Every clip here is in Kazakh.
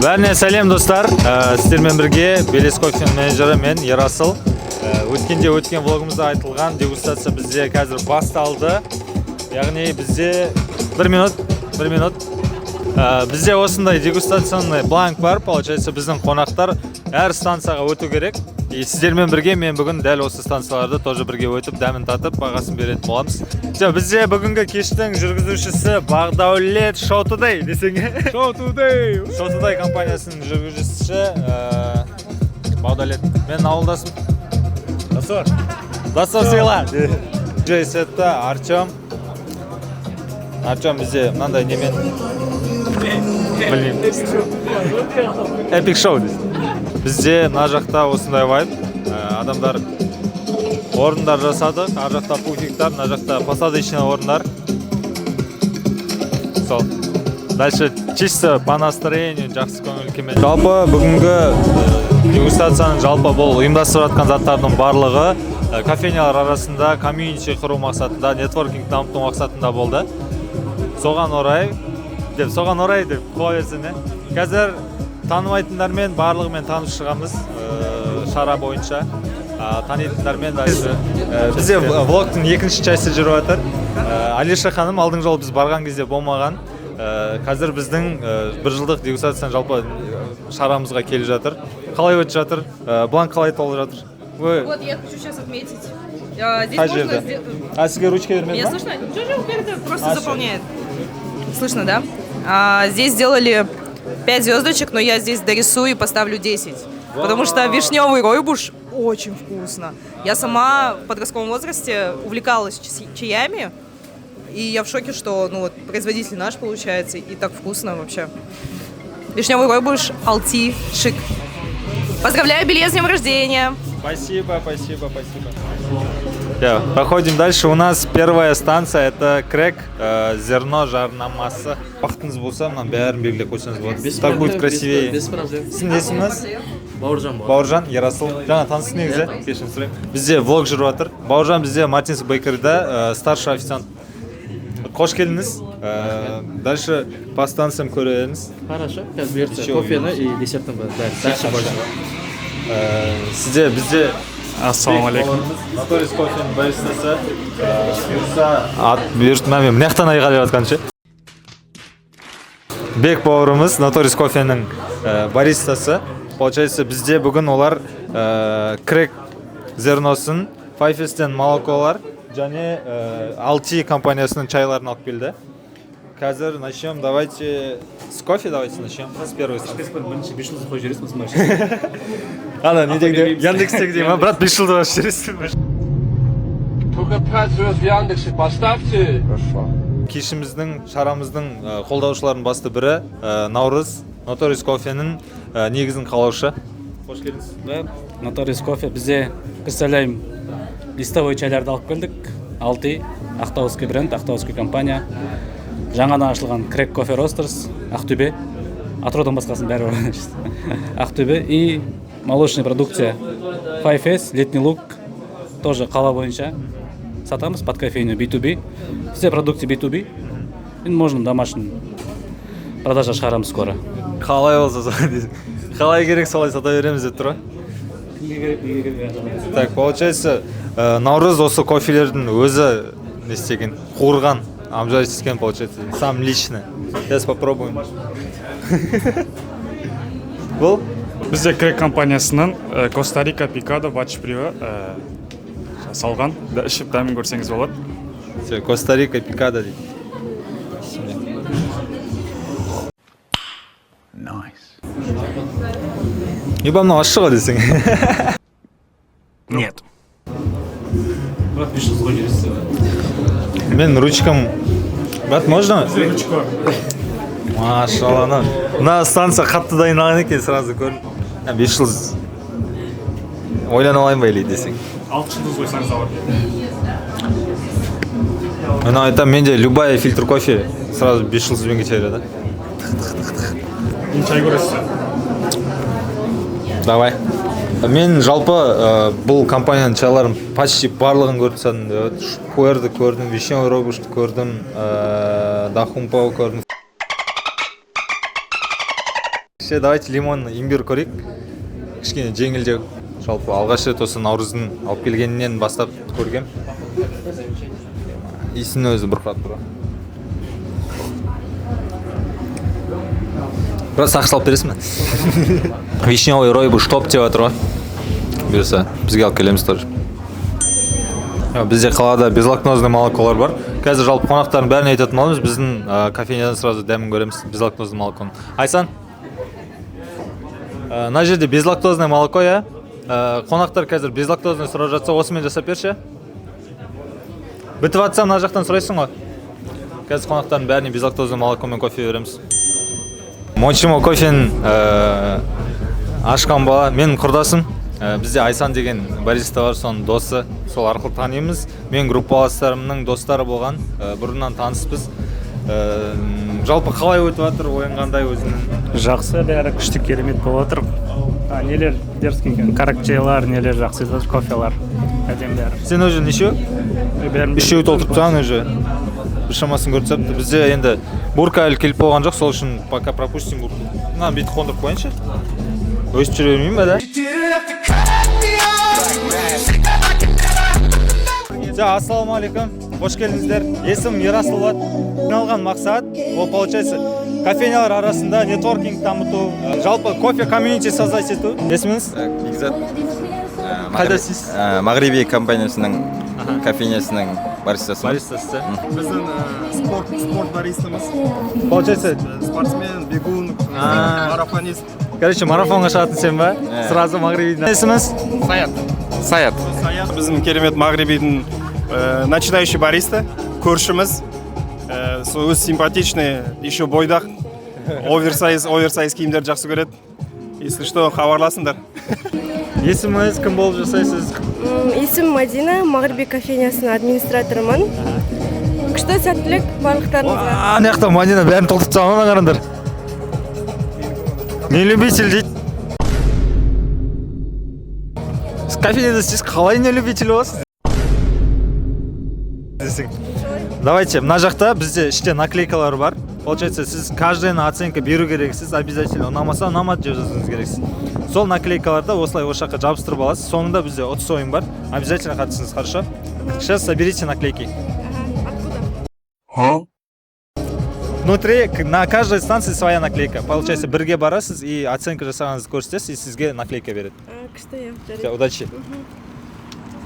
Бәріне сәлем достар. Сіздермен бірге Белес кофенің менеджері мен Ерасыл. Өткен влогымызда айтылған дегустация бізде қазір басталды. Яғни бізде 1 минут. Бізде осындай дегустационный бланк бар. Получается, біздің қонақтар әр станцияға өту керек. Сіздермен бірге мен бүгін дәл осы станцияларды тоже бірге өтіп, дәмін татып, бағасын беретін боламыз. Бізде бүгінгі кештің жүргізушісі Бағдаулет Show Today десеңе. Show Today компаниясының жүргізушісі Бағдаулет. Мен ауылдасым. Дастор сыйла. Сетті Артем бізде мынандай немен Epic Show дейді. Бізде мына жақта осындай вайб. Адамдар орындар жасады. Ар жақта пуфиктар, мына жақта посадочный орындар. Сол. Дальше чисто по настроению, жақсы көңіл күймен. Жалпы бүгінгі дегустацияның жалпы бұл ұйымдастырып жатқан заттардың барлығы кофейнялар арасында комьюнити құру мақсатында, нетворкинг дамыту мақсатында болды. Соған орай деп қоя берсін. Қазір танымайтындармен барлығымен танысып шығамыз шара бойынша. Танитындармен дальше. Бізде влогтың екінші части жүріп жатыр. Алиша ханым алдың жолы біз барған кезде болмаған. Қазір біздің бір жылдық дегустацияның жалпы шарамызға келіп жатыр. Қалай өтіп жатыр? Бланк қалай толып жатыр? Вот я хочу сейчас отметить. Здесь можно сделать... Сізге ручка бермеді ма? Меня слышно? Ничего, просто заполняет. Слышно, да? Здесь сделали 5 звездочек, но я здесь дорисую и поставлю 10. Потому что вишневый ройбуш очень вкусно. Я сама в подростковом возрасте увлекалась чаями. И я в шоке, что производитель наш получается и так вкусно вообще. Вишневый ройбуш, Алти, шик. Поздравляю, Белес, с днем рождения! Спасибо. Проходим дальше. У нас первая станция, это крэк, зерно жарнамасы. Бақытыңыз болса, мына бәрін белгілеп қойсаңыз болады. Так будет красивее. Без проблем. Сіздің есіміңіз? Бауыржан, Ерасыл. Жаңа таныстық негізі. Кешірім сұраймын. Бізде влог жүріп жатыр. Бауыржан бізде Мартинс Бейкеріда старший официант. Қош келдіңіз. Дальше по станциям көреріңіз. Хорошо. Қазір берді кофені и десерттің бәрі. Бізде Ассалаумалейкум. Notorious кофенің баристасы. Бұйыртма мен мынаяқтан айға деп жатқаншы. Бек бауырымыз Notorious кофенің баристасы. Получается, бізде бүгін олар крэк зерносын, Файфестен молоколар және Алти компаниясының чайларын алып келді. Қазір начнем, давайте с кофе, начнем с первой станции. Бірінші 5 жылды қойып жүресің, мұсымай. Ана, не дегде? Яндекстегі дейм, брат, 5 жылды баш жүресің. Только 5 звезд в Яндексе поставьте. Кешіміздің, шарамыздың қолдаушылардың басты бірі Наурыз, Notorious кофенің негізін қалаушы. Қош келдіңіз. Notorious кофе бізде представляем листовой чайларды алып келдік. Алти, Ақтаускай бренд, Ақтаускай компания. Жаңадан ашылған Crack Coffee Roasters, Ақтөбе. Атыраудан басқасын бәрі бар. Ақтөбе и молочная продукция 5S, летний лук, тоже қала бойынша. Сатамыз под кофейню B2B. Все продукты B2B. И можно домашний продажа шығарамыз скоро. Қалай болса солай. Қалай керек солай сата береміз деп тұр. Так, получается, Наурыз осы кофелердің өзі не істеген, қуырған, обжарочный, получается, сам лично. Сейчас попробуем. Бұл? Бізде Crack компаниясынан Коста-Рика Пикадо батч пиво салған. Ішіп дәмін көрсеңіз болады. Коста-Рика Пикадо дейді. Еба мынау ашығы десең. Нет. Брат, 5 жылды қойып жүресің. Мен ручкам... Брат, можно? Ручка. Машалла, мына станция қатты дайындалған екен, сразу көріп. 5 жыл ойлана алайын ба или десең. 6 жылды қойсаңыз алады. Мен айтам, менде любая фильтр кофе сразу 5 жыл сүзбен кете береді. Чай көресіз. Давай. Мен жалпы бұл компанияның чайларын почти барлығын көріп тастадым. Пуэрді көрдім, вишневый ройбушты көрдім, дахумпау көрдім. ендеше давайте лимон имбирь көрейік. Кішкене жеңілдеу. Жалпы алғаш рет осы Наурыздың алып келгенінен бастап көргем. Иісін өзі бұрқырап тұр. Біраз ақшалап бересің бе? Вишневый ройбуш топ деп жатыр ғой. Бұйырса, бізге алып келеміз тоже. Бізде қалада безлактозный молоколар бар. Қазір жалпы қонақтардың бәріне айтатын боламыз, біздің кофейнядан сразу дәмін көреміз безлактозный молоконы. Айсан, мына жерде безлактозный молоко, я. Қонақтар қазір безлактозный сұрап жатса, осымен жасап берші. Бітіп атсам, мына жақтан сұрайсың ғой. Қазір қонақтардың бәріне безлактозный молокомен кофе береміз. Мочимо кофенің ашқан бала, менің құрдасым. Бізде Айсан деген бариста бар, соның досы, сол арқылы танимыз. Мен группаластарымның достары болған, бұрыннан таныспыз. Жалпы қалай өтіп жатыр, ойынғандай өзінің? Жақсы, бәрі күшті керемет болып отыр. Нелер дерзкий екен, коктейлар, нелер жақсы етіп, кофелар, әдем бәрі. Сен өзі нешеу? Үшеу толтырып тұрған өзі. Бір шамасын көріп тапты. Бізде енді бурка әлі келіп болған жоқ, сол үшін пока пропустим бурку. Мына бейті қондырып қойыншы. Өсіп жүре бермеймін бе, да? Ассалаумағалейкум, қош келдіңіздер. Есім Ерасыл. Жиналған мақсат, ол получается кофейнялар арасында нетворкинг дамыту, жалпы кофе комьюнити создать ету. Есіміңіз? Бекзат. Қайда сіз? Мағриби компаниясының кофейнясының баристасы. Баристасы. Біздің спорт баристамыз. Получается, Спортсмен, бегун, марафонист. Короче, марафонға шығатын сен ба? Сразу Мағрибидің. Есіміңіз? Саят. Біздің керемет Мағрибидің начинающий бариста, көршіміз. Өз симпатичный, еще бойдақ, оверсайз киімдер жақсы көреді. Если что, хабарласыңдар. Есіміңіз кім болып жасайсыз? Есім Мадина, Мағриби кофейнясының администраторымын. Күшті сәттілік барлықтарыңызға. Ана Мадина бәрін толтырып тастаған қарандар. Не любитель дейді. Кофейняда сіз қалай не любитель боласыз? Давайте, мына жақта бізде іште наклейкалар бар. Получается, сіз каждыйына оценка беру керексіз, обязательно. Ұнамаса, ұнамады деп жазуыңыз керексіз. Сол наклейкаларда осылай осы жаққа жабыстырып аласыз. Соңында бізде 30 ойын бар. Обязательно қатысыңыз, хорошо? Сейчас соберите наклейки. Внутри на каждой станции своя наклейка. Получается, бірге барасыз и оценка жасағаныңызды көрсетесіз, и сізге наклейка береді. Күшті, Все, удачи.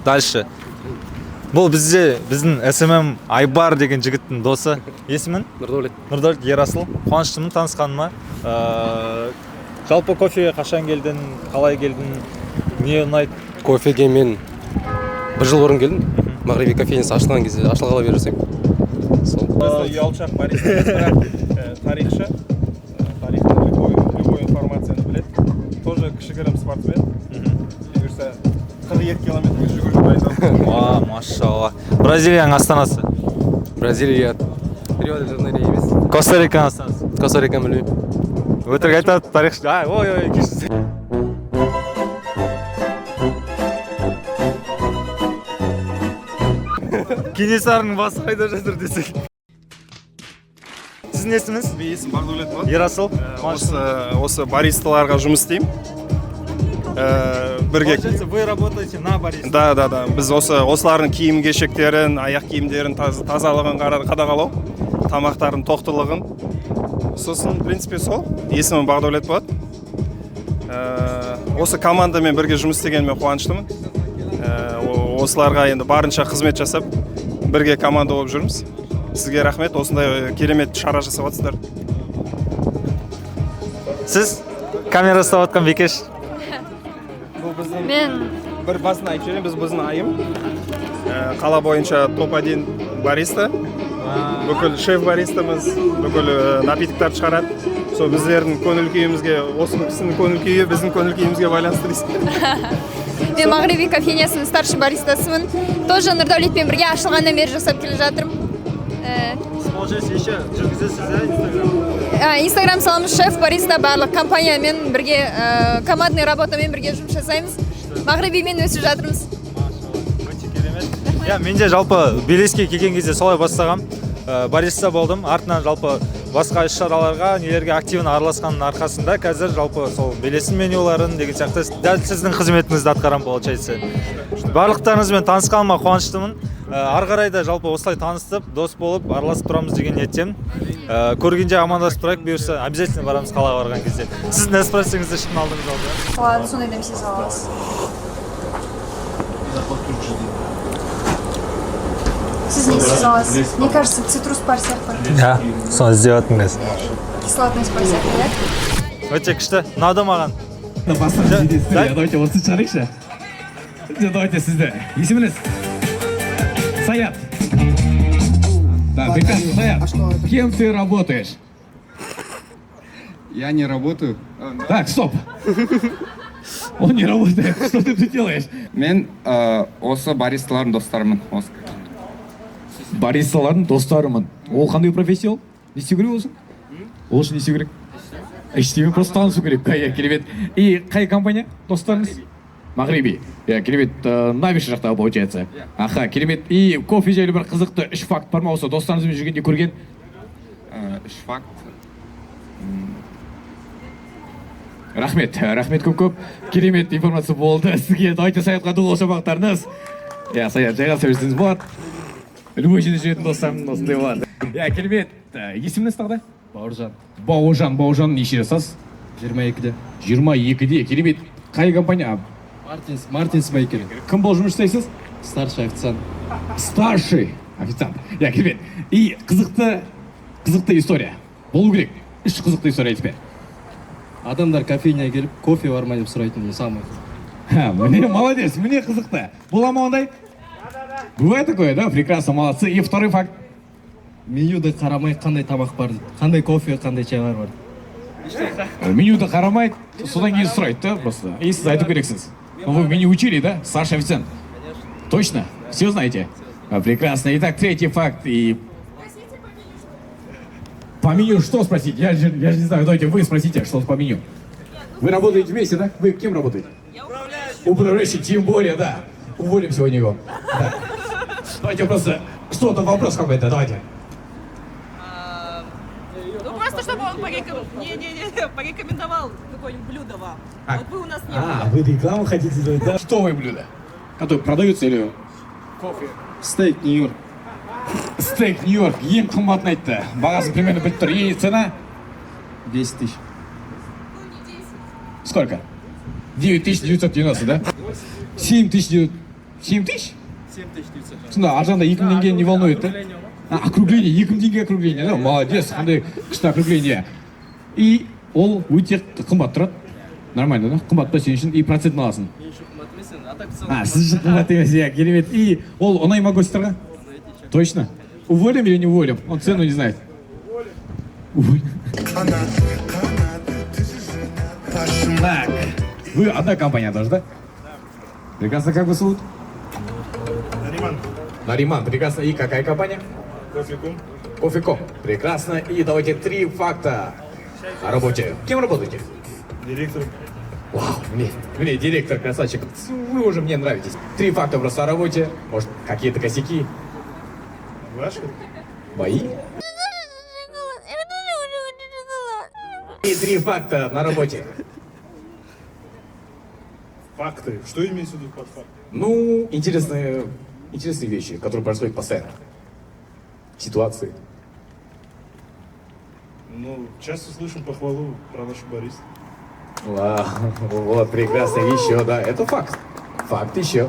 Дальше. Бұл бізде біздің SMM Айбар деген жігіттің досы. Есімін? Нұрдәулет. Нұрдәулет Ерасыл. Қуаныштымын танысқаныма. Жалпы кофеге қашан келдің, қалай келдің, не ұнайды? Кофеге мен бір жыл бұрын келдім. Мағриби кофейнясы ашылған кезде ашылғалы бері жүрсем. Ұялшақ бариста, тарихшы. Тарихтың любой информацияны біледі. Тоже кішігірім спортсмен. Жүгірсе 42 километрге жүгіріп дайындалды. Машалла. Бразилияның астанасы? Бразилия. Рио-де-Жанейро емес. Коста-Риканың астанасы? Коста-Риканы білмеймін. Өтірік айтады, тарихшы. Ой, кешірсіз. Кенесарының басы қайда жатыр десек. Сіздің есіміңіз? Есім Бардулет болады. Ерасыл. Осы баристаларға жұмыс істеймін. Бірге. Вы работаете на бариста? Да. Біз осылардың киім кешектерін, аяқ киімдерін тазалығын қадағалау, тамақтардың тоқтылығын. Сосын, в принципе, сол. Есімім Бардулет болады. Осы командамен бірге жұмыс істегеніме қуаныштымын. Осыларға енді барынша қызмет жасап, бірге команда болып жүрміз. Сізге рахмет, осындай керемет шара жасап жатсыздар. Сіз камера ұстап жатқан Бекеш. Мен бір басын айтып жіберейін, біз біздің айым. Қала бойынша топ-1 бариста. Бүкіл шеф баристамыз, бүкіл напитоктар шығарады. Сол біздердің көңіл күйімізге, осы кісінің көңіл күйі біздің көңіл күйімізге байланыстырайсыз. Мен Мағриби кофейнясының старший баристасымын. Тоже Нұрдәулетпен бірге ашылғаннан бері жасап келе жатырмын. Получается, еще жүргізесіз, да, Инстаграм саламыз, шеф бариста барлық компаниямен бірге, командный работамен бірге жұмыс жасаймыз. Мағрибимен өсіп жатырмыз. Менде жалпы Белеске келген кезде солай бастағам. Бариста болдым. Артынан жалпы басқа іс-шараларға нелерге активно араласқанның арқасында қазір жалпы сол белесін менюларын деген сияқты дәл сіздің қызметіңізді атқарам получается. Барлықтарыңызбен танысқаныма қуаныштымын. Ары қарай да жалпы осылай таныстып, дос болып, араласып тұрамыз деген ниеттемін. Көргенде амандасып тұрайық, бұйырса обязательно барамыз қалаға барған кезде. Сіз не спросыңызды шын алдыңыз алды. Ладно, сондай да все саламыз. Сіз не істей аласыз? Мне кажется, цитрус бар сияқты. Ja, соны іздеп жатырмыз. Кислотность бар сияқты, иә? Өте күшті, ұнады маған. Давайте осы шығарайықшы. Давайте сізді. Есіміңіз? Саят. Да, прекрасно, Саят. Кем ты работаешь? Я не работаю. Так, стоп. Он не работает. Что ты тут делаешь? Мен осы баристалардың достарымын. Баристалардың достарымын. Ол қандай профессия ол? Не істеу керек болсын? Ол үшін не істеу керек? Ештеңе, просто танысу керек. Керемет. И қай компания достарыңыз? Мағриби. Керемет, Навиш жақтағы получается. Аха, керемет. И кофе жайлы бір қызықты үш факт бар ма осы достарыңызбен жүргенде көрген? Үш факт. Рахмет, рахмет көп-көп. Керемет информация болды. Сізге давайте Саятқа дұғыл шапақтарыңыз. Саят, жайға сөйлесіңіз болады. Любой жерде жүретін достарым осындай болады. Керемет. Есіміңіз тағы да? Бауыржан. Бауыржан неше жасасыз? 22-де. 22-де. Керемет. Қай компания? Мартинс Бейкер. Кім болып жұмыс жасайсыз? Старший официант. Старший официант. Керемет. И қызықты история. Болу керек. Үш қызықты история айтып бер. Адамдар кофейняға келіп, кофе бар ма деп сұрайтын самый. Мне молодец, мне қызықты. Бола ма ондай? Бывает такое, да? Прекрасно, молодцы. И второй факт. Менюді қарамай қандай тамақ бар дейді. Қандай кофе, қандай чайлар бар. Менюді қарамайды, содан кейін сұрайды, да, просто. И сіз айту керексіз. Вы меню учили, да? Старший официант. Точно? Все знаете? Прекрасно. Итак, третий факт. И по меню что спросить? Я же не знаю, давайте вы спросите, что по меню. Вы работаете вместе, да? Вы кем работаете? Управляющий, тем более, да. Уволим сегодня его. Да. Давайте просто что-то, вопрос какой-то, давайте. Ну просто чтобы он порекомендовал какое-нибудь блюдо вам. Вот вы у нас не были. Вы рекламу хотите сделать, да? Что вы блюдо? Которые продаются или? Кофе. Стейк Нью-Йорк. Стейк Нью-Йорк. Ең қымбатын айтты. Бағасы примерно біліп тұр. И цена? 10 тысяч. Сколько? 9990, да? 7900. 7000? 7900. Сонда аржанда 2000 теңге не волнует, да? Округление, 2000 теңге округление, да? Молодец, қандай күшті округление. И ол өте қымбат тұрады. Нормально, да? Қымбат па сен үшін и процент аласың. Сіз үшін қымбат емес, керемет. И ол ұнай ма гостьтарға? Точно? Уволим или не уволим? Он цену не знает. Уволим. Так, вы одна компания даже, да? Прекрасно, как вы зовут? Нариман, прекрасно. И какая компания? Кофе.ком. Кофе.ком. Прекрасно. И давайте 3 факта о работе. Кем работаете? Директором. Вау, мне директор красавчик. Вы уже мне нравитесь. 3 факта просто о работе. Может, какие-то косяки? Ваши? Мои? И 3 факта на работе. Факты. Что имеется в виду под фактом? Ну, интересные вещи, которые происходят постоянно. Ситуации. Ну, часто слышим похвалу про вашу баристу. Вау, вот, прекрасно, еще, да, это факт. Факт еще.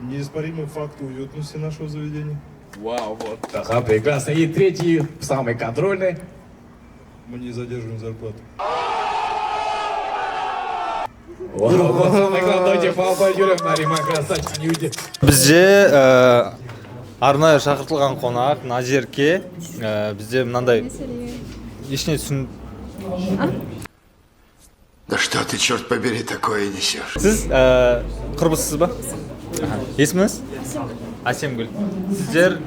Неоспоримый факт уютности нашего заведения. Вау, вот. Ага, прекрасно. И третий, самый контрольный. Мы не задерживаем зарплату. Вот самое главное, давайте поаплодируем Нариман, красавчик, не уйдет. Бізде арнайы шақыртылған қонақ Назерке. Бізде мынандай ешне түсін. Да что ты, черт побери, такое несешь? Сіз құрбысыз ба? Есіміңіз? Әсемгүл. Сіздер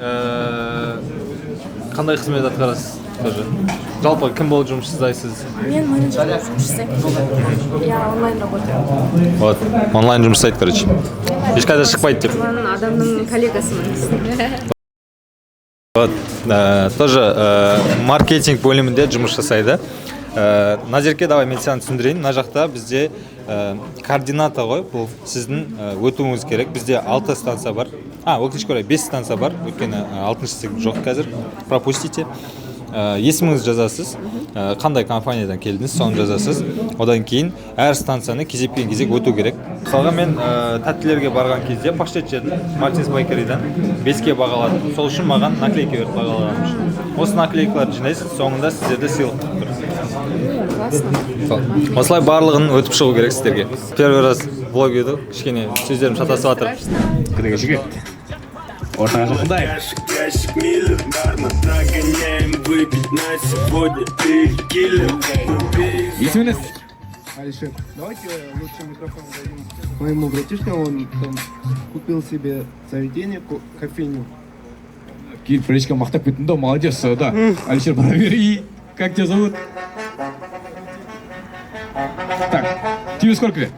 қандай қызмет атқарасыз? Жалпы кім болып жұмыс жасайсыз? Мен менеджер болып жұмыс жасаймын. Я онлайн работаю. Вот, онлайн жұмыс жасайды, короче. Ешқайда шықпайды деп. Мен адамның коллегасымын. Вот, тоже маркетинг бөлімінде жұмыс жасайды. Назерке, давай мен саған түсіндірейін. Мына жақта бізде координата ғой, бұл сіздің өтуіңіз керек. Бізде 6 станция бар. Өкінішке орай 5 станция бар. Өйткені 6-сы жоқ қазір. Пропустите. Есіміңіз жазасыз, қандай компаниядан келдіңіз, соны жазасыз. Одан кейін әр станцияны кезек өту керек. Мысалға мен тәттілерге барған кезде паштет жедім, Мартинс Байкеридан 5-ке бағаладым. Сол үшін маған наклейка беріп бағалағанмын. Осы наклейкаларды жинайсыз, соңында сіздерде сыйлық тұр. Осылай барлығын өтіп шығу керек сіздерге. Первый раз блог еді, кішкене сөздерім шатасып жатыр. Кірге жігет. Ортаға жақындайық. Есіміңіз? Алишер. Давайте лучше микрофон дадим моему братишке, он там купил себе заведение, кофейню. Киев Фречка мақтап кеттің да, молодец, да. Алишер, бара бер, и как тебя зовут? Так, тебе сколько лет?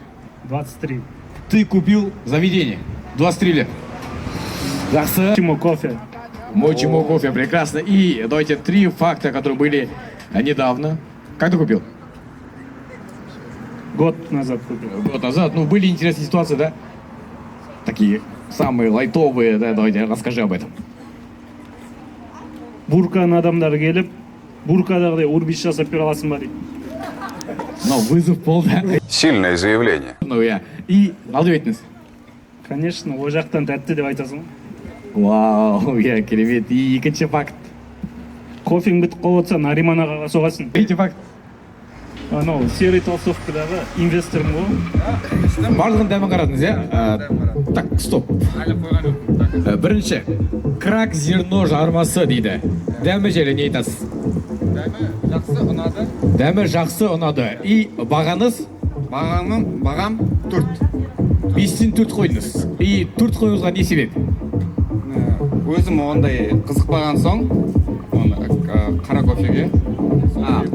23. Ты купил заведение. 23 лет. Мочимо кофе. Мочимо кофе, прекрасно. И давайте 3 факта, которые были недавно. Как ты купил? Год назад купил. Год назад. Ну, были интересные ситуации, да? Такие самые лайтовые, да? Давайте, расскажи об этом. Бурканы адамдар келіп, буркадағыдай урбиш жасап бере аласың ба дейді. Но вызов полный. Сильное заявление. Ну, я. И алды бетіңіз? Конечно, о жақтан тәтті деп айтасың. Вау, я керемет. И екінші факт. Кофең бітіп қалып отса, Нариман ағаға соғасың. Третий факт. Анау серый толстовкадағы инвесторым ғой. Барлығын дәмін қарадыңыз, иә? Так, стоп. Бірінші, крак зерно жармасы дейді. Дәмі жайлы не айтасыз? Жақсы ұнады. Дәмі жақсы ұнады. И бағаңыз? Бағам 4. 5-тен 4 қойдыңыз. И 4 қойыңызға не себеп? Өзім ондай қызықпаған соң, қара кофеге.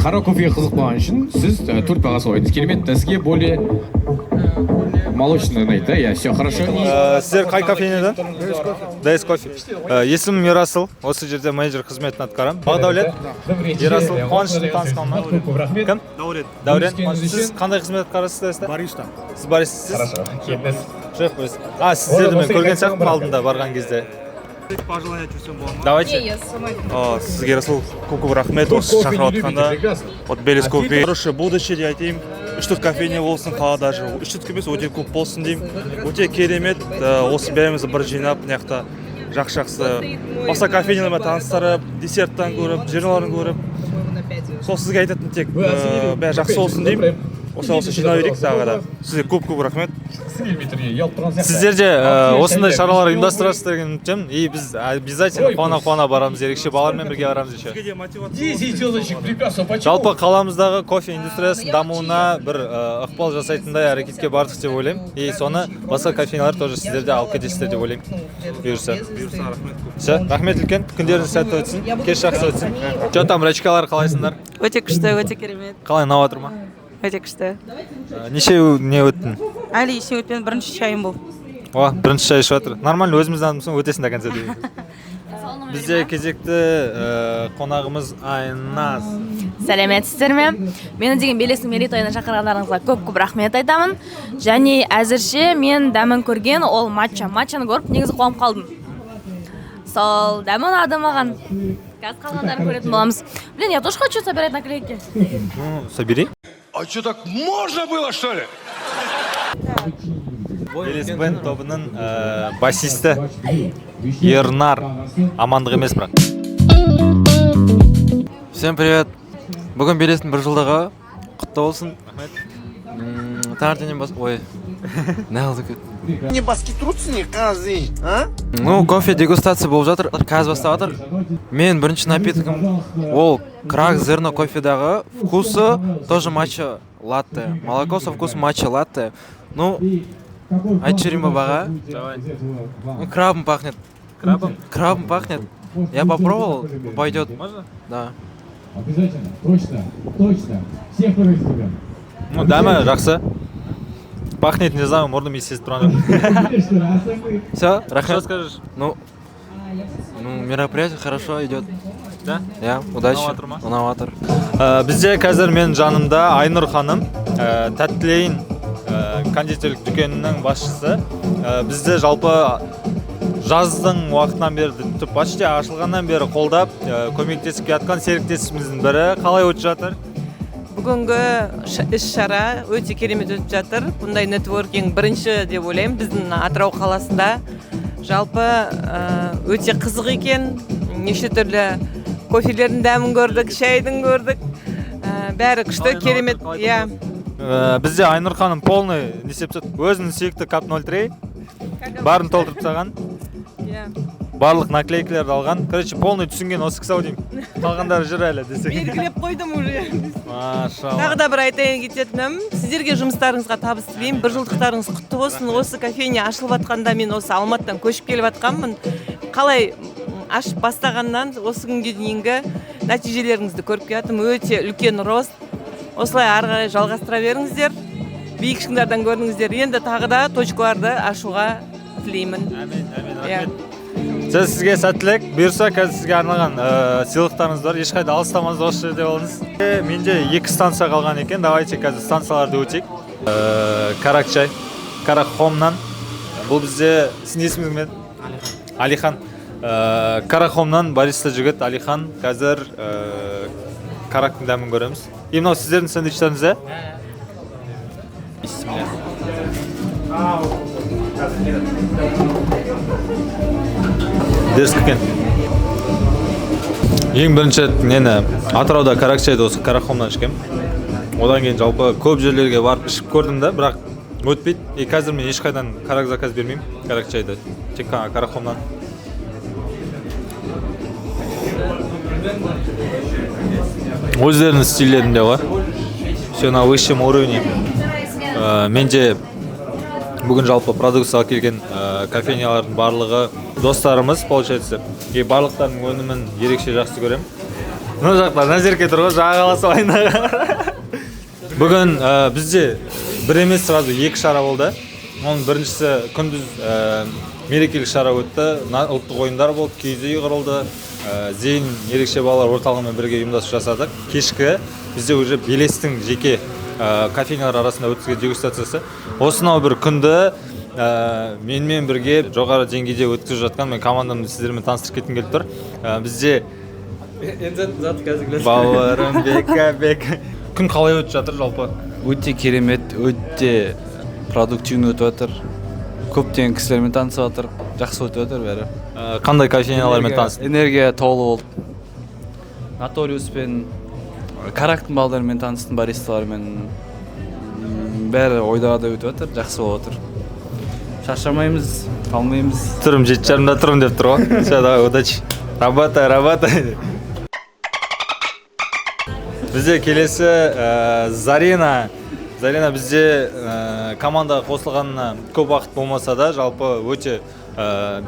Қара кофеге қызықпаған үшін сіз 4 бағасы қойдыңыз. Керемет, сізге более молочный ұнайды, да? Я, все хорошо. Сіздер қай кофейнядан? ДС кофе. Есімім Ерасыл, осы жерде менеджер қызметін атқарамын. Бағдаулет, Ерасыл, қуаныштың танысқанымнан. Кім? Дәурен. Сіз қандай қызмет атқарасыз? Бариста. Сіз баристасыз? Сіздерді мен көрген сияқтымын алдында барған кезде. Пожелания чувствуем вам. Давайте. Сізге Расул көп рахмет осы шақырып отқанда. Вот Белес кофе. Хорошее будущее деп айтайын. 3-4 кофейня болсын қалада жүру. 3-4 емес өте көп болсын деймін. Өте керемет. Осы бәрімізді бір жинап, мынаяқта жақсы. Басқа кофейнялармен таныстырып, десерттан көріп, жиырмаларын көріп. Сол сізге айтатын тек бәрі жақсы болсын деймін. Осы жинау берейік тағы да. Сізге көп рахмет. Сіздер де осындай шаралар ұйымдастырасыздар деген үміттемін. И біз обязательно қуана барамыз, ерекше балалармен бірге барамыз еще. Жалпы қаламыздағы кофе индустриясының дамуына бір ықпал жасайтындай әрекетке бардық деп ойлаймын. И соны басқа кофейнялар тоже сіздерде алып кетесіздер деп ойлаймын. Бұйырса. Все, рахмет үлкен. Күндеріңіз сәтті өтсін. Кеш жақсы өтсін. Жо там рачкалар қалайсыңдар? Өте күшті, өте керемет. Қалай ұнап жатыр ма? Өте күшті. Неше не өттің? Әлі есе өтпен бірінші шайым бұл. Бірінші шай ішіп жатыр. Нормально, өзімізден соң өтесің до конца дейміз. Бізде кезекті қонағымыз Айназ. Сәлеметсіздер ме? Мені деген Белестің мерейтойына шақырғандарыңызға көп рахмет айтамын. Және әзірше мен дәмін көрген ол матча. Матчаны көріп негізі қуанып қалдым. Сол дәмі ұнады маған. Қазір қалғандарын көретін боламыз. Блин, я тоже хочу собирать наклейки. Собери. А что, так можно было, что ли? Белес бенд тобының басисті Ернар. Амандық емес бірақ. Всем привет. Бүгін Белестің бір жылдығы құтты болсын. Таңертеңнен ой. Не алды кет. Не баски трутся не каждый, а? Ну, кофе дегустация болып жатыр. Қазір бастап жатыр. Мен бірінші напиткім ол крак зерно кофедағы вкусы тоже матча латте. Молоко со вкусом матча латте. Ну, айтып жіберейін ба баға? Ну, крабом пахнет. Крабом? Крабом пахнет. Я попробовал, пойдет. Можно? Да. Обязательно, точно. Всех провести. Ну, дәмі жақсы. Пахнет, не знаю, мұрным есесіп тұрған. Все, рахмет. Что скажешь? Ну, Ну, мероприятие хорошо идет. Да? Я, удачи. Ұнаватыр ма? Ұнаватыр. Бізде қазір менің жанымда Айнұр ханым, Тәттілейін кондитерлік дүкенінің басшысы. Бізде жалпы жаздың уақытынан бері, почти ашылғаннан бері қолдап, көмектесіп жатқан серіктесіміздің бірі. Қалай өтіп жатыр? Бүгінгі іс-шара өте керемет өтіп жатыр. Бұндай нетворкинг бірінші деп ойлаймын біздің Атырау қаласында. Жалпы өте қызық екен. Неше түрлі кофелердің дәмін көрдік, шайдың көрдік. Бәрі күшті, керемет. Бізде Айнұр ханым полный өзінің сүйікті кап 03 барын толтырып тастаған. Барлық наклейкаларды алған. Короче, полный түсінген осы кісі ау деймін. Қалғандары жүр әлі десек. Белгілеп қойдым уже. Машалла. Тағы да бір айтайын кететінім, сіздерге жұмыстарыңызға табыс тілеймін. Бір жылдықтарыңыз құтты болсын. Осы кофейня ашылып жатқанда мен осы Алматыдан көшіп келіп жатқанмын. Қалай ашып бастағаннан осы күнге дейінгі нәтижелеріңізді көріп келатым. Өте үлкен рост. Осылай ары қарай жалғастыра беріңіздер. Биік шыңдардан көрдіңіздер. Енді тағы да точкаларды ашуға тілеймін. Рахмет. Сізге сәттілік. Бұйырса қазір сізге арналған сыйлықтарыңыз бар. Ешқайда алыстамаңыз, осы жерде болыңыз. Менде 2 станция қалған екен. Давайте қазір станцияларды өтейік. Каракчай, Карахомнан. Бұл бізде сіздің есіміңіз кім еді? Алихан. Карахомнан бариста жігіт Алихан. Қазір карактың дәмін көреміз. Мынау сіздердің сэндвичтеріңізде? Дерскі екен. Ең бірінші нені Атырауда каракчайды осы Карахомнан ішкем. Одан кейін жалпы көп жерлерге барып ішіп көрдім да, бірақ өтпейді. Қазір мен ешқайдан карак заказ бермеймін, каракчайды. Тек қана Карахомнан. Өздерінің стильдерінде ғой. Все на высшем уровне. Менде бүгін жалпы продукцияға келген кофейнялардың барлығы достарымыз, получается. Барлықтарының өнімін ерекше жақсы көрем. Мына жақта Назерке тұр ғой, жаға қаласа ойнаға. Бүгін бізде бір емес сразу 2 шара болды. Оның біріншісі күндіз мерекелік шара өтті. Ұлттық ойындар болды, киіз үй құрылды. Зейін ерекше балалар орталығымен бірге ұйымдасып жасадық. Кешкі бізде уже Белестің жеке кофейнялар арасында өткізген дегустациясы. Осынау бір күнді менімен бірге жоғары деңгейде өткізіп жатқан мен командамды сіздермен таныстырып кеткім келіп тұр. Бізде бауырым бека. Күн қалай өтіп жатыр жалпы? Өте керемет, өте продуктивный өтіп жатыр. Көптеген кісілермен танысып жатыр. Жақсы өтіп жатыр бәрі. Қандай кофейнялармен таныстың? Энергия толы болды. Наториуспен, карактың балдарымен таныстым, баристалармен. Бәрі ойдағыдай өтіп жатыр, жақсы болып жатыр. Шаршамаймыз, қалмаймыз. Тұрым 7:30-да тұрым деп тұр ғой. Все, давай, удачи. Работай. Бізде келесі Зарина. Зарина бізде командаға қосылғанына көп уақыт болмаса да, жалпы өте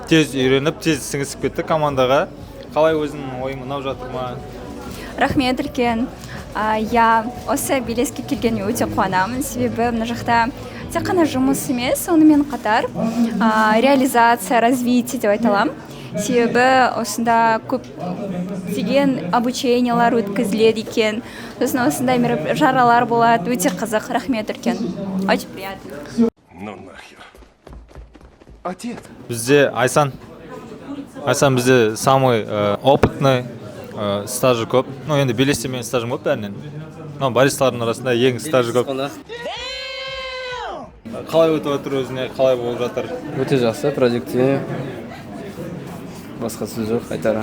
тез үйреніп, тез сіңісіп кетті командаға. Қалай өзінің ойың ұнап жатыр ма? Рахмет үлкен. Осы Белеске келгеніме өте қуанамын, себебі мына жақта тек қана жұмыс емес, сонымен қатар реализация, развитие деп айта аламын. Себебі осында көп деген обучениялар өткізіледі екен. Сосын осындай жаралар болады, өте қызық. Рахмет үлкен. Очень приятно. Ну нахер. Отец. Бізде Айсан бізде самый опытный, стажы көп. Ну, енді Белесте мен стажым көп бәрінен. Баристалардың арасында ең стажы көп. Қалай өтіп отыр өзіне, қалай болып жатыр? Өте жақсы, продуктивный. Басқа сөз жоқ, айтара.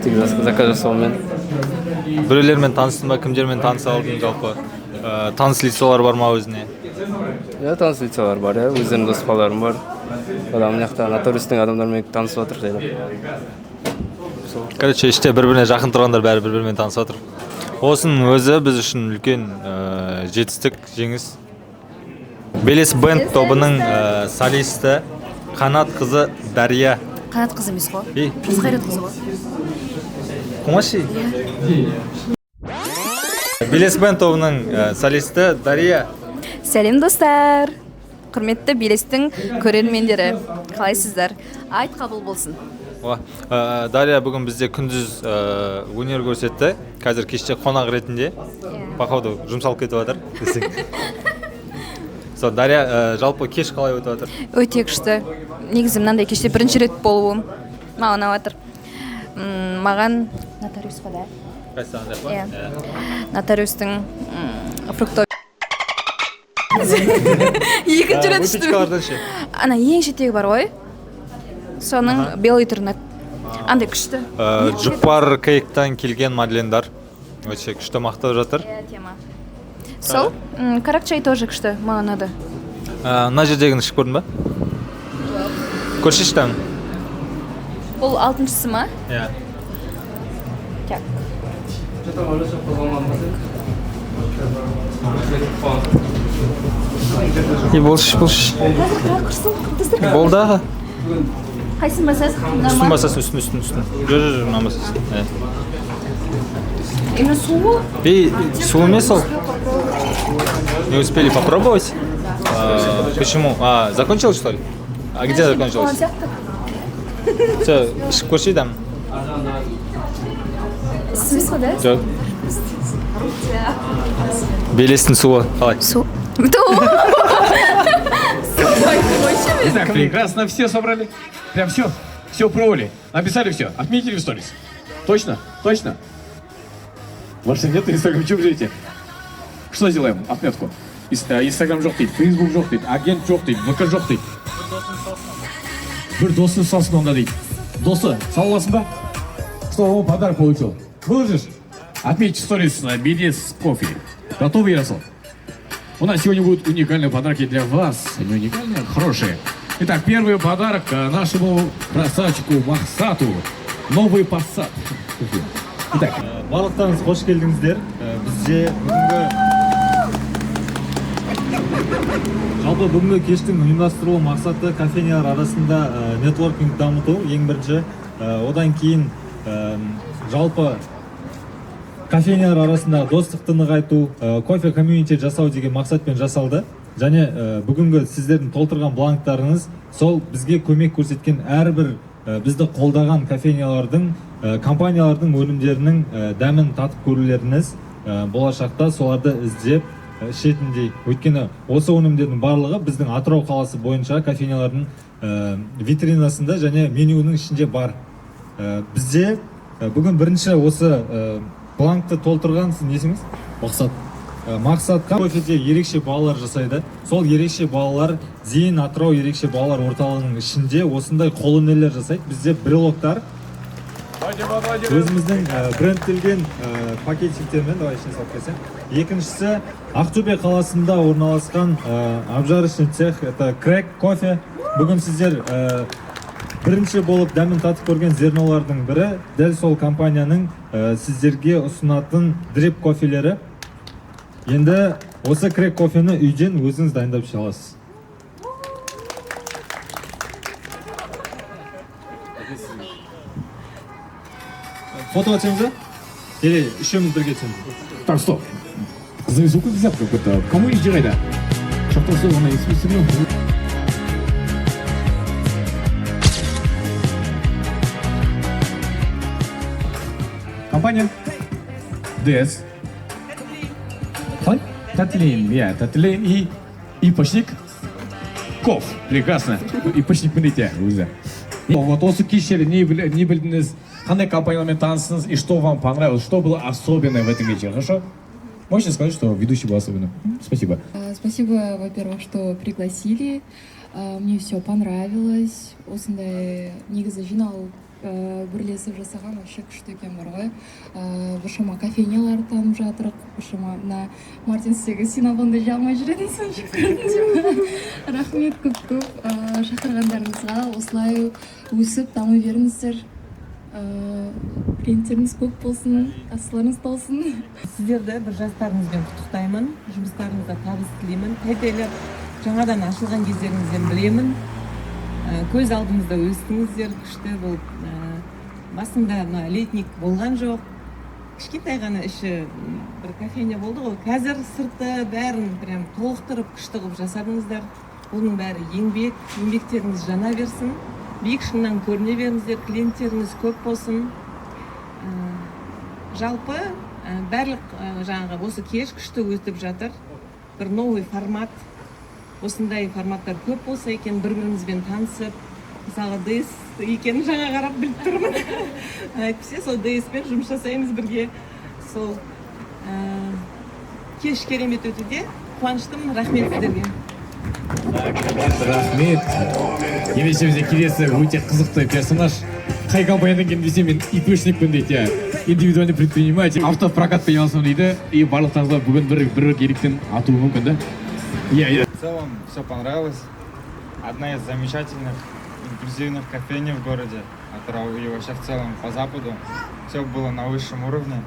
Тек заказ жасаумен. Біреулермен таныстың ба, кімдермен таныса алдың жалпы? Таныс лицолар бар ма өзіне? Таныс лицолар бар, өздерінің дос балаларым бар. Мына жақта Натористің адамдармен танысып отыр жайлап. Короче, іште бір-біріне жақын тұрғандар бәрі бір-бірімен танысып отыр. Осының өзі біз үшін үлкен жетістік, жеңіс. Белес бенд тобының солисті Қанат қызы Дария. Қанат қызы емес қой. Қайрат қызы ғой. Қомаши? Белес бенд тобының солисті Дария. Сәлем достар. Құрметті Белестің көрермендері. Қалайсыздар? Айт қабыл болсын. Дарья бүгін бізде күндіз өнер көрсетті. Қазір кеште қонақ ретінде. Походу жұмсалып кетіп жатыр. Сол, Дарья, жалпы кеш қалай өтіп жатыр? Өте күшті. Негізі мынандай кеште бірінші рет болуым маған ұнап жатыр. Маған нотариус па да? Нотариустың фруктовый. Екінші рет іштім. Ана ең шеттегі бар ғой. Соның белый түрін андай күшті. Жұпар кейктан келген Мадлендар. Өте күшті мақтап жатыр. Тема. Сол, карак чай тоже күшті, маған ұнады. Мына жердегіні ішіп көрдің ба? Көрші іштен? Бұл 6-шысы ма? Иә. Так. Болшы. Болды. Қайсын басасың? Үстін басасың, үстін. Жүр, мына басасың. Именно суы? Су емес ол. Не успели попробовать? Почему? Закончилось, что ли? А где закончилось? Все, ішіп көрші дам. Смысл, да? Жоқ. Белестің суы. Қалай? Су. Итак, прекрасно, все собрали. Прям все пробовали. Написали все. Отметили в сторис. Точно? Ваши нет Инстаграм, что живете? Что делаем? Отметку. Инстаграм жоқ дейді, Фейсбук жоқ дейді, агент жоқ дейді, ВК жоқ дейді. Бір досы салсын онда дейді. Досы, саласың ба? Что он подарок получил? Выложишь? Отметьте в сторис BDS кофе. Готовы, Ярослав? У нас сегодня будут уникальные подарки для вас. Не уникальные, а хорошие. Итак, первый подарок нашему красавчику Мақсату. Новый Passat. Итак, барлықтарыңыз қош келдіңіздер. Бізде жалпы бүгінгі кештің ұйымдастырылу мақсаты кофейнялар арасында нетворкинг дамыту ең бірінші. Одан кейін жалпы кофейнялар арасында достықты нығайту, кофе комьюнити жасау деген мақсатпен жасалды. Және бүгінгі сіздердің толтырған бланктарыңыз сол бізге көмек көрсеткен әрбір бізді қолдаған кофейнялардың, компаниялардың өнімдерінің дәмін татып көрулеріңіз болашақта соларды іздеп ішетіндей. Өйткені осы өнімдердің барлығы біздің Атырау қаласы бойынша кофейнялардың витринасында және менюның ішінде бар. Бізде бүгін бірінші осы бланкты толтырған сіз несіңіз? Мақсатқа кофеде ерекше балалар жасайды. Сол ерекше балалар Зейін Атырау ерекше балалар орталығының ішінде осындай қолөнерлер жасайды. Бізде брелоктар өзіміздің брендтелген пакетиктермен, давай ішіне салып келсең. Екіншісі Ақтөбе қаласында орналасқан обжарочный цех, это Crack кофе. Бүгін сіздер бірінші болып дәмін татып көрген зернолардың бірі, дәл сол компанияның сіздерге ұсынатын дрип кофелері. Енді осы Crack кофені үйден өзіңіз дайындап іше аласыз. Фото атсаңыз ба? Или үшеуміз бірге түсеміз? Так, стоп. Звук взял какой-то. Кому не жирай, да? Что-то словно из Инстаграма. Компания DS. Татлин и почтик Коф. Прекрасно. И почтик білете өзі. Вот осы кеште не білдіңіз, қандай компаниялармен таныстыңыз и что вам понравилось, что было особенное в этом вечере, хорошо? Можете сказать, что ведущий был особенным? Спасибо. Спасибо, во-первых, что пригласили. Мне все понравилось. Осындай негізі жинау бірлесіп жасаған вообще күшті екен бар ғой. Біршама кофейнялар танып жатырық, біршама мына Мартинстегі синабонды жалмай жүретін соншып көрдім. Рахмет көп шақырғандарыңызға, осылай өсіп дамы беріңіздер. Клиенттеріңіз көп болсын, асыларыңыз толсын. Сіздерді бір жастарыңызбен құттықтаймын, жұмыстарыңызға табыс тілеймін. Қайталап жаңадан ашылған кездеріңізден білемін. Көз алдымызда өстіңіздер, күшті болып. Басында летник болған жоқ. Кішкентай ғана іші бір кофейня болды ғой. Қазір сырты бәрін прям толықтырып күшті қылып жасадыңыздар. Оның бәрі еңбектеріңіз жана берсін. биік шыңнан көріне беріңіздер, клиенттеріңіз көп болсын. Жалпы барлық жаңағы осы кеш күшті өтіп жатыр. Бір новый формат, осындай форматтар көп болса екен, бір-бірімізбен танысып, мысалы ДС екенін жаңа қарап біліп тұрмын. Әйтпесе сол ДС-пен жұмыс жасаймыз бірге. Сол кеш керемет өтуде. Қуаныштымын, рахмет сіздерге. Рахмет. Ендеше бізде келесі өте қызықты персонаж. Қай компаниядан келдім десе, мен ИПшникпін дейді, индивидуальный предприниматель, автопрокатпен айналысамын дейді, и барлықтарыңызға бүгін бір еріктен атуы мүмкін, да? В целом все понравилось. Одна из замечательных инклюзивных кофейней в городе, Атырау, и вообще в целом по Западу. Все было на высшем уровне.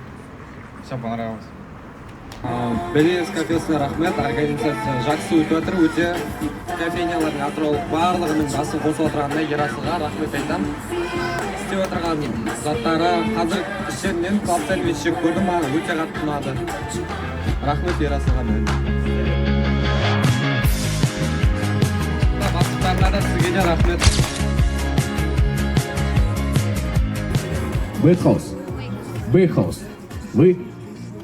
Все понравилось. Белес кафесіне рахмет, организация жақсы өтіп отыр, өте кофейнялардың атыраулық барлығының басы қосып отырғанына Ерасылға рахмет айтамын. Істеп отырған заттары қазір ішерінен клаб сэндвич жеп көрдім, маған өте қатты ұнады. Рахмет Ерасылға. Бастықтарына да сізге де рахмет. Бэйхаус. Вы?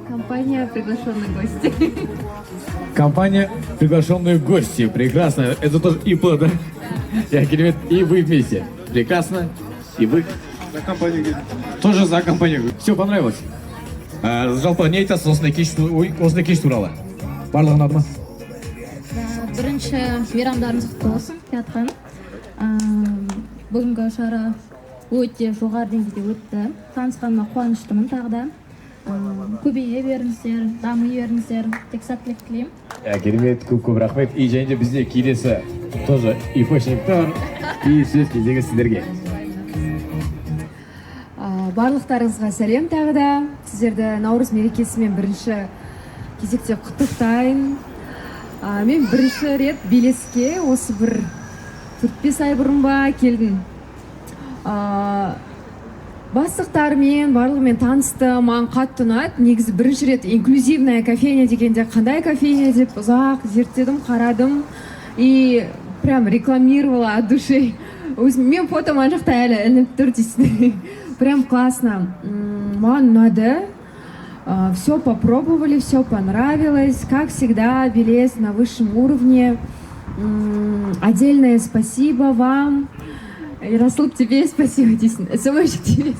Компания «Приглашенные гости». Компания «Приглашенные гости». Прекрасно. Это тоже ИП, да? Я керемет. И вы вместе. Прекрасно. И вы. За компанию. Тоже за компанию. Все понравилось. Жалпы не айтасыз осындай кеш туралы? Барлығын адыма? Бірінші мейрамдарыңыз құтты болсын, Қиятхан. Бүгінгі шара өте жоғары деңгейде өтті. Танысқаныма қуаныштымын тағы да. Көбейе беріңіздер, дами беріңіздер, тек сәттілік тілеймін. Керемет, көп рахмет. И және де бізде келесі тоже ИПшниктар и сөз кезегі сіздерге. Барлықтарыңызға сәлем тағы да. Сіздерді Наурыз мерекесімен бірінші кезекте құттықтайын. Мен бірінші рет Белеске осы бір 4-5 ай бұрын ба келдім. Бастықтармен, барлығымен таныстым, маған қатты ұнады. Негізі бірінші рет инклюзивная кофейня дегенде қандай кофейня деп ұзақ зерттедім, қарадым и прям рекламировала от души. Мен фотом ана жақта әлі ілініп тұр дейсің. Прям классно. Маған ұнады. Все попробовали, все понравилось. Как всегда, Белес на высшем уровне. Отдельное спасибо вам. Ярослав, тебе спасибо, СМшек тебе.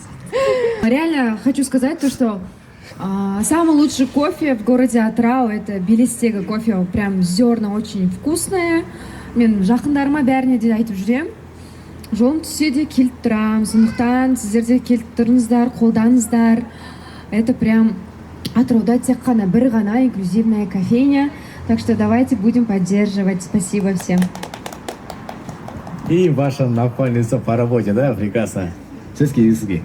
Реально хочу сказать то, что самый лучший кофе в городе Атырау — это Белестегі кофе. Прям зерна очень вкусное. Мен жақындарыма бәріне де айтып жүремін. Жолым түссе де келіп тұрамын. Сондықтан сіздер де келіп тұрыңыздар, қолдаңыздар. Это прям Атырауда тек қана бір ғана инклюзивная кофейня. Так что давайте будем поддерживать. Спасибо всем. И ваша напарница по работе, да? Прекрасно. Сөз кезегі сізге.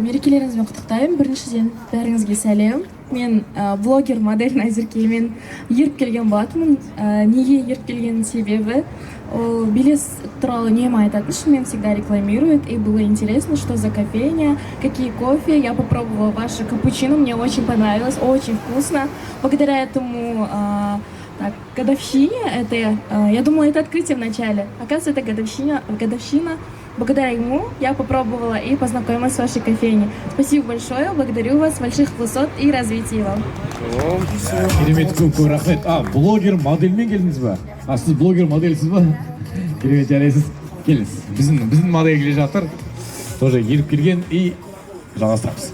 Мерекелеріңізбен құттықтаймын. Біріншіден бәріңізге сәлем. Мен блогер, модель Назерке. Мен еріп келген болатынмын. Неге еріп келгеннің себебі? Белес туралы нема айтатын, мен всегда рекламирует, и было интересно, что за кофейня, какие кофе. Я попробовала ваше капучино, мне очень понравилось, очень вкусно. Благодаря этому годовщине, я думала, это открытие в начале. Оказывается, это годовщина. Благодаря ему я попробовала и познакомилась с вашей кофейней. Спасибо большое, благодарю вас, больших высот и развития вам. Керемет, көп рахмет. Блогер, модельмен келдіңіз ба? Сіз блогер, моделсіз ба? Керемет, жарайсыз. Келіңіз. Біздің модель келе жатыр. Тоже еріп келген и жалғастырамыз.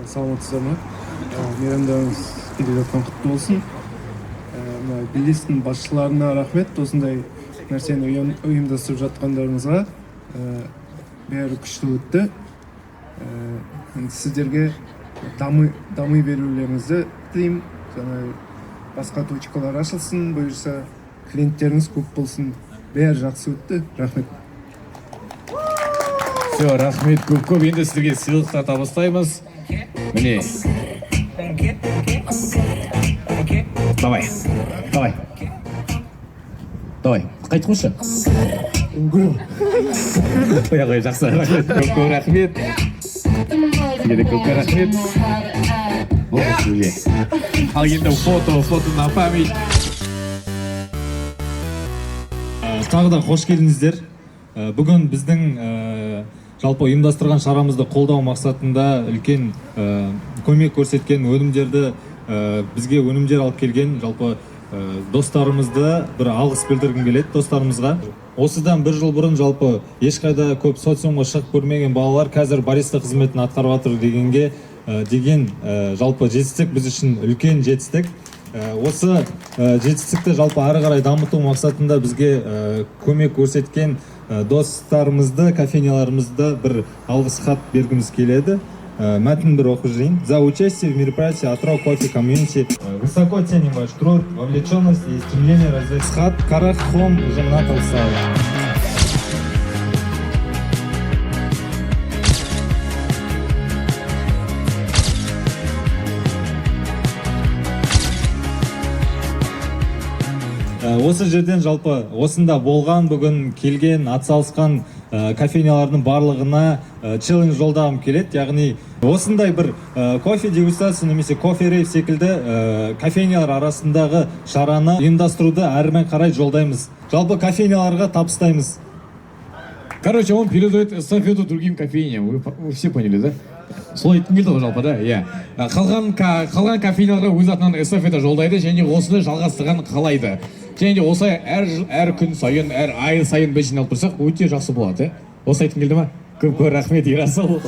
Саламатсыздар ма? Мейрамдарыңыз келе жатқан құтты болсын. Белестің басшыларына рахмет, осындай нәрсені ұйымдастырып жатқандарыңызға. Бәрі күшті өтті. Сіздерге дамый берулеріңізді тілеймін. Басқа точкалар ашылсын, бұйырса клиенттеріңіз көп болсын. Бәрі жақсы өтті. Рахмет. Все, рахмет көп. Енді сіздерге сыйлықтар табыстаймыз. Міне. Давай. Қайт қойшы. Қой, жақсы. Көп рахмет. Сізге де көп рахмет. Ал енді фото на память. тағы да қош келдіңіздер. Бүгін біздің жалпы ұйымдастырған шарамызды қолдау мақсатында үлкен көмек көрсеткен өнімдерді бізге өнімдер алып келген жалпы достарымызды бір алғыс білдіргім келеді достарымызға. Осыдан бір жыл бұрын жалпы ешқайда көп социумға шығып көрмеген балалар қазір бариста қызметін атқарып жатыр деген жалпы жетістік біз үшін үлкен жетістік. Осы жетістікті жалпы ары қарай дамыту мақсатында бізге көмек көрсеткен достарымызды, кофейняларымызды бір алғыс хат бергіміз келеді. Мәтін бір оқып жайын. За участие в мероприятии Атырау кофе комьюнити. Высоко ценим ваш труд, вовлеченность и стремление развивать хат Карахом Жанат Алсаева. Осы жерден жалпы осында болған, бүгін келген, атсалысқан кофейнялардың барлығына челлендж жолдағым келеді. Яғни осындай бір кофе дегустация немесе кофе рейв секілді кофейнялар арасындағы шараны ұйымдастыруды әрмен қарай жолдаймыз. Жалпы кофейняларға табыстаймыз. Короче, он передает эстафету другим кофейням. Вы все поняли, да? Солай айттым келді ғой жалпы да, иә. Қалған кофейняларға өз атынан эстафета жолдайды және осыны жалғастырған қалайды. Және де осы әр күн сайын, әр ай сайын біз жиналып тұрсақ, өте жақсы болады. Осы айтқым келді ма? Көп рахмет, Ерасыл.